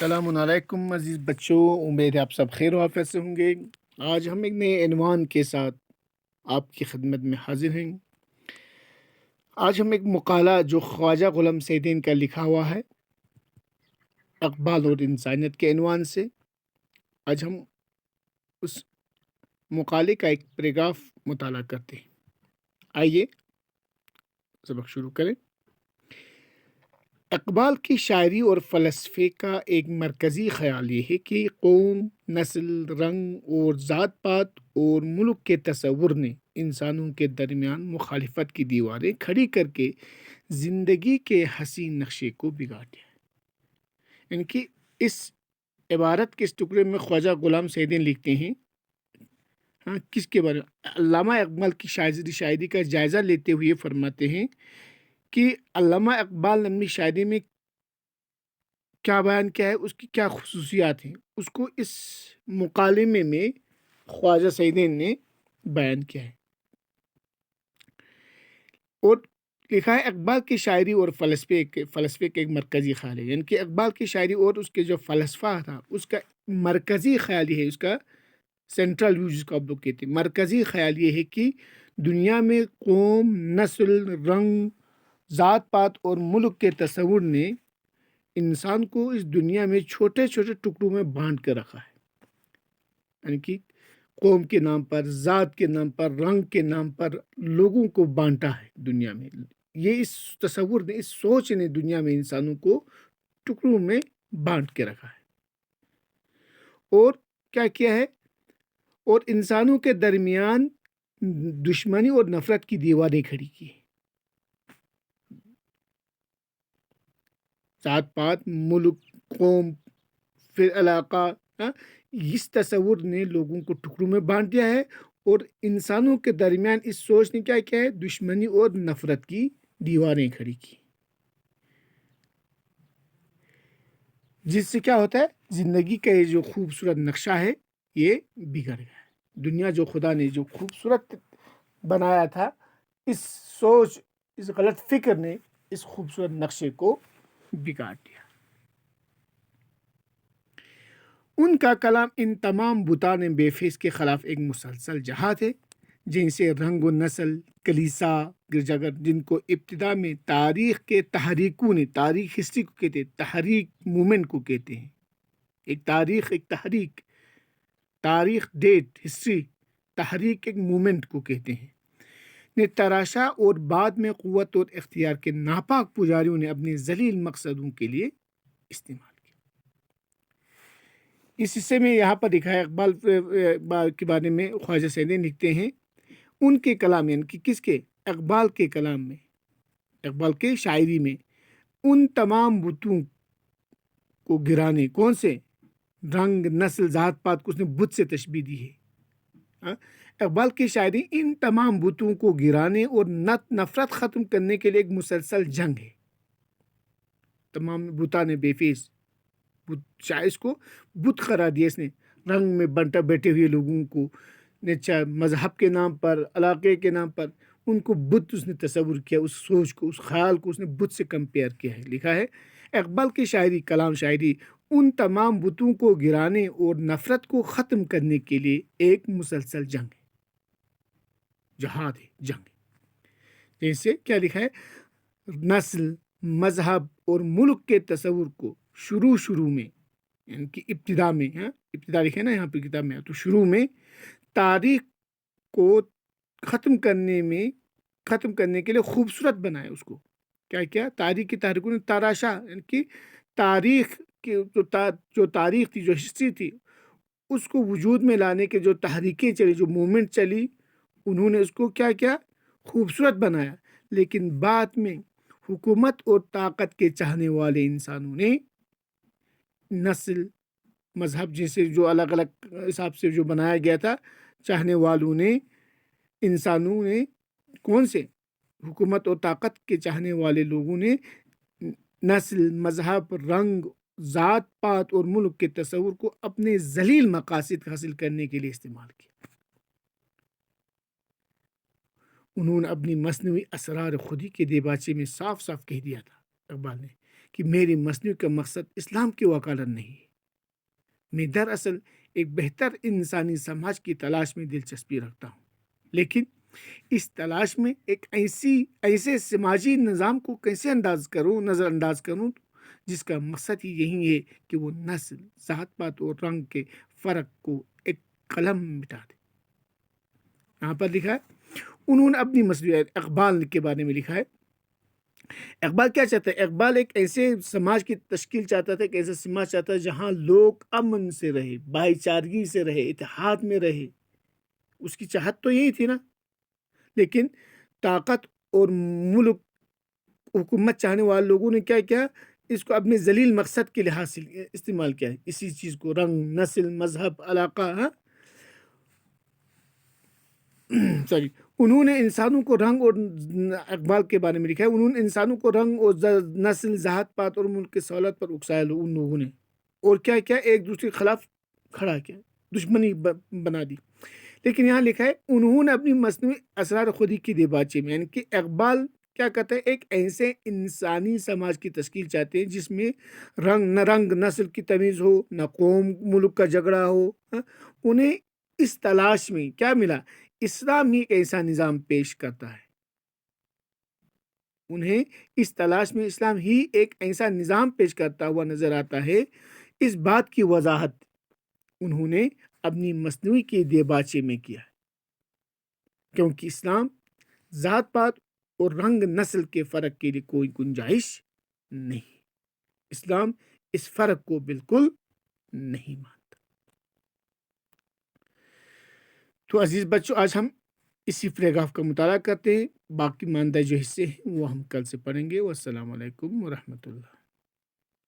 السلام علیکم عزیز بچوں، امید ہے آپ سب خیر و عافیت سے ہوں گے۔ آج ہم ایک نئے عنوان کے ساتھ آپ کی خدمت میں حاضر ہیں۔ آج ہم ایک مقالہ جو خواجہ غلام سعیدین کا لکھا ہوا ہے، اقبال اور انسانیت کے عنوان سے، آج ہم اس مقالے کا ایک پیراگراف مطالعہ کرتے ہیں۔ آئیے سبق شروع کریں۔ اقبال کی شاعری اور فلسفے کا ایک مرکزی خیال یہ ہے کہ قوم، نسل، رنگ اور ذات پات اور ملک کے تصور نے انسانوں کے درمیان مخالفت کی دیواریں کھڑی کر کے زندگی کے حسین نقشے کو بگاڑ دیا ہے۔ یعنی کہ اس عبارت کے اس ٹکڑے میں خواجہ غلام سعیدین لکھتے ہیں، کس کے بارے میں؟ علامہ اقبال کی شاعری کا جائزہ لیتے ہوئے فرماتے ہیں کہ علامہ اقبال نے اپنی شاعری میں کیا بیان کیا ہے، اس کی کیا خصوصیات ہیں، اس کو اس مکالمے میں خواجہ سعیدین نے بیان کیا ہے۔ اور لکھا ہے اقبال کی شاعری اور فلسفے کا ایک مرکزی خیال ہے، یعنی کہ اقبال کی شاعری اور اس کے جو فلسفہ تھا اس کا مرکزی خیال یہ ہے، اس کا سینٹرل ویو جس کو آپ لوگ کہتے ہیں، مرکزی خیال یہ ہے کہ دنیا میں قوم، نسل، رنگ، ذات پات اور ملک کے تصور نے انسان کو اس دنیا میں چھوٹے چھوٹے ٹکڑوں میں بانٹ کر رکھا ہے۔ یعنی کہ قوم کے نام پر، ذات کے نام پر، رنگ کے نام پر لوگوں کو بانٹا ہے دنیا میں۔ یہ اس تصور نے، اس سوچ نے دنیا میں انسانوں کو ٹکڑوں میں بانٹ کے رکھا ہے۔ اور کیا کیا ہے؟ اور انسانوں کے درمیان دشمنی اور نفرت کی دیواریں کھڑی کی ہیں۔ ذات پات، ملک، قوم، پھر علاقہ، اس تصور نے لوگوں کو ٹکڑوں میں بانٹ دیا ہے، اور انسانوں کے درمیان اس سوچ نے کیا کیا ہے؟ دشمنی اور نفرت کی دیواریں کھڑی کی، جس سے کیا ہوتا ہے؟ زندگی کا یہ جو خوبصورت نقشہ ہے یہ بگڑ گیا ہے۔ دنیا جو خدا نے جو خوبصورت بنایا تھا، اس سوچ، اس غلط فکر نے اس خوبصورت نقشے کو بگاڑ دیا۔ ان کا کلام ان تمام بتان بے فیض کے خلاف ایک مسلسل جہاد ہے، جن سے رنگ و نسل، کلیسا، گرجا گھر، جن کو ابتدا میں تاریخ کے تحریکوں نے، تاریخ ہسٹری کو کہتے ہیں، تحریک مومنٹ کو کہتے ہیں، ایک تاریخ، ایک تحریک، تاریخ، ڈیٹ، ہسٹری، تحریک ایک مومنٹ کو کہتے ہیں، نے تراشا، اور بعد میں قوت اور اختیار کے ناپاک پجاریوں نے اپنے ذلیل مقصدوں کے لیے استعمال کیا۔ اس حصے میں یہاں پر لکھا ہے، اقبال کے بارے میں خواجہ سعیدین لکھتے ہیں، ان کے کلام، یعنی کہ کس کے؟ اقبال کے کلام میں، اقبال کے شاعری میں ان تمام بتوں کو گرانے، کون سے؟ رنگ، نسل، ذات پات کو اس نے بت سے تشبیہ دی ہے۔ اقبال کی شاعری ان تمام بتوں کو گرانے اور نفرت ختم کرنے کے لیے ایک مسلسل جنگ ہے۔ تمام بتانے بے فیض، شاعر کو بت قرار دیا، اس نے رنگ میں بنٹا بیٹھے ہوئے لوگوں کو، مذہب کے نام پر، علاقے کے نام پر ان کو بت اس نے تصور کیا، اس سوچ کو، اس خیال کو اس نے بت سے کمپیئر کیا ہے۔ لکھا ہے اقبال کی شاعری، کلام شاعری ان تمام بتوں کو گرانے اور نفرت کو ختم کرنے کے لیے ایک مسلسل جنگ ہے، جہاد ہے، جنگ ہے۔ جیسے کیا لکھا ہے؟ نسل، مذہب اور ملک کے تصور کو شروع میں، یعنی کہ ابتدا میں، ابتدا لکھے نا یہاں پہ کتاب میں، تو شروع میں تاریخ کو ختم کرنے کے لیے خوبصورت بنایا۔ اس کو کیا کیا؟ تاریخ کی تحریکوں نے تراشا، یعنی کہ تاریخ کی جو تاریخ تھی، جو ہسٹری تھی، اس کو وجود میں لانے کے جو تحریکیں چلی، جو موومنٹ چلی، انہوں نے اس کو کیا کیا؟ خوبصورت بنایا۔ لیکن بعد میں حکومت اور طاقت کے چاہنے والے انسانوں نے نسل، مذہب جیسے جو الگ الگ حساب سے جو بنایا گیا تھا، چاہنے والوں نے، انسانوں نے، کون سے؟ حکومت اور طاقت کے چاہنے والے لوگوں نے نسل، مذہب، رنگ، ذات پات اور ملک کے تصور کو اپنے ذلیل مقاصد حاصل کرنے کے لیے استعمال کیا۔ انہوں نے اپنی مصنوعی اسرار خودی کے دیباچے میں صاف صاف کہہ دیا تھا، اقبال نے، کہ میری مصنوعی کا مقصد اسلام کی وکالت نہیں ہے۔ میں دراصل ایک بہتر انسانی سماج کی تلاش میں دلچسپی رکھتا ہوں، لیکن اس تلاش میں ایک ایسے سماجی نظام کو کیسے نظر انداز کروں جس کا مقصد ہی یہی ہے کہ وہ نسل، ذات پات اور رنگ کے فرق کو ایک قلم مٹا دے۔ یہاں پر لکھا ہے، انہوں نے اپنی مصنوعی اقبال کے بارے میں لکھا ہے۔ اقبال کیا چاہتا ہے؟ اقبال ایک ایسے سماج کی تشکیل چاہتا تھا، ایک ایسا سماج چاہتا ہے جہاں لوگ امن سے رہے، بھائی چارگی سے رہے، اتحاد میں رہے۔ اس کی چاہت تو یہی تھی نا، لیکن طاقت اور ملک حکومت چاہنے والے لوگوں نے کیا کیا؟ اس کو اپنے ذلیل مقصد کے لحاظ سے استعمال کیا ہے۔ اسی چیز کو رنگ، نسل، مذہب، علاقہ، انہوں نے انسانوں کو رنگ اور اقبال کے بارے میں لکھا ہے، انہوں نے انسانوں کو رنگ اور نسل، ذات پات اور ملک کی سہولت پر اکسایا ان لوگوں نے، اور کیا کیا؟ ایک دوسرے کے خلاف کھڑا کیا، دشمنی بنا دی۔ لیکن یہاں لکھا ہے انہوں نے اپنی مصنوعی اسرار خودی کی دیباچے میں، یعنی کہ اقبال کیا کہتا ہے؟ ایک ایسے انسانی سماج کی تشکیل چاہتے ہیں جس میں نہ رنگ نسل کی تمیز ہو، نہ قوم ملک کا جھگڑا ہو۔ انہیں اس تلاش میں کیا ملا؟ اسلام ہی ایک ایسا نظام پیش کرتا ہے۔ انہیں اس تلاش میں اسلام ہی ایک ایسا نظام پیش کرتا ہوا نظر آتا ہے۔ اس بات کی وضاحت انہوں نے اپنی مصنوعی کے دیباچے میں کیا ہے، کیونکہ اسلام ذات پات اور رنگ نسل کے فرق کے لیے کوئی گنجائش نہیں۔ اسلام اس فرق کو بالکل نہیں مانتا۔ تو عزیز بچوں، آج ہم اسی پیراگراف کا مطالعہ کرتے ہیں، باقی ماندہ جو حصے ہیں وہ ہم کل سے پڑھیں گے۔ والسلام علیکم ورحمۃ اللہ۔